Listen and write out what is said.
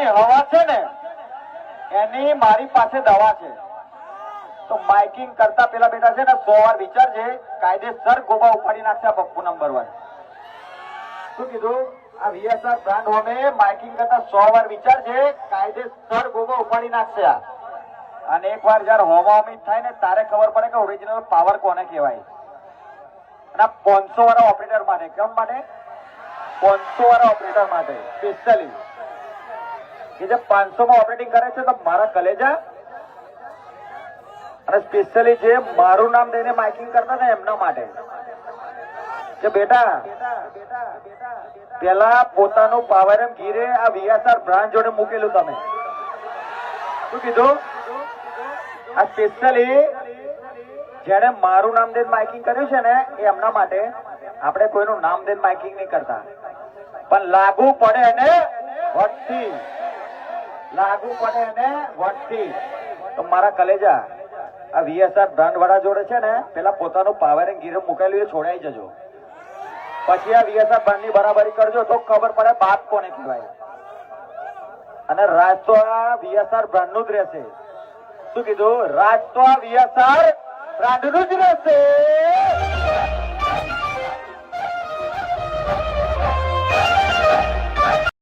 હવા છે ને એની મારી પાસે દવા છે. તો માઇકિંગ કરતા પેલા બેટા છે ને 100 વાર વિચારજે, કાયદેસર ગોબા ઉપાડી નાખશે બપ્પુ નંબર 1. શું કીધું? આ વીએસઆર બ્રાન્ડ હોમે માઇકિંગ કરતા 100 વાર વિચારજે, કાયદેસર ગોબા ઉપાડી નાખશે. અને એકવાર જયારે હોમાહોમી થાય ને તારે ખબર પડે કે ઓરિજિનલ પાવર કોને કહેવાય. અને 500 વાળા ઓપરેટર માટે, કેમ માટે? 500 વાળા ઓપરેટર માટે સ્પેશિયલી કે જે 500 માં ઓપરેટિંગ કરે છે. તો મારા કલેજા અને સ્પેશિયલી જે મારું નામ દઈને માઇકિંગ કરતા ને એમના માટે કે બેટા પેલા પોતાનું પાવર એમ ઘીરે આ વીએસઆર બ્રાન્ડ જોડે મૂકેલું. તમે શું કીધું? આ સ્પેશિયલી જેને મારું નામ દઈને માઇકિંગ કર્યું છે ને એ એમના માટે. આપણે કોઈનું નામ દઈને માઇકિંગ નહીં કરતા, પણ લાગુ પડે એને વટથી, લાગુ પડે એને વટથી. તો મારા કલેજા આ વીએસઆર બ્રાન્ડ વાળા જોડે છે ને પેલા પોતાનું પાવર એન્ડ ગીર મુકેલું એ છોડાઈ જજો. પછી આ વીએસઆર બ્રાન્ડ ની બરાબરી કરજો તો ખબર પડે બાપ કોને કહેવાય. અને રાજ તો આ વીએસઆર બ્રાન્ડ નું જ રહેશે. શું કીધું? રાજ તો આ વીએસઆર બ્રાન્ડ નું જ રહેશે.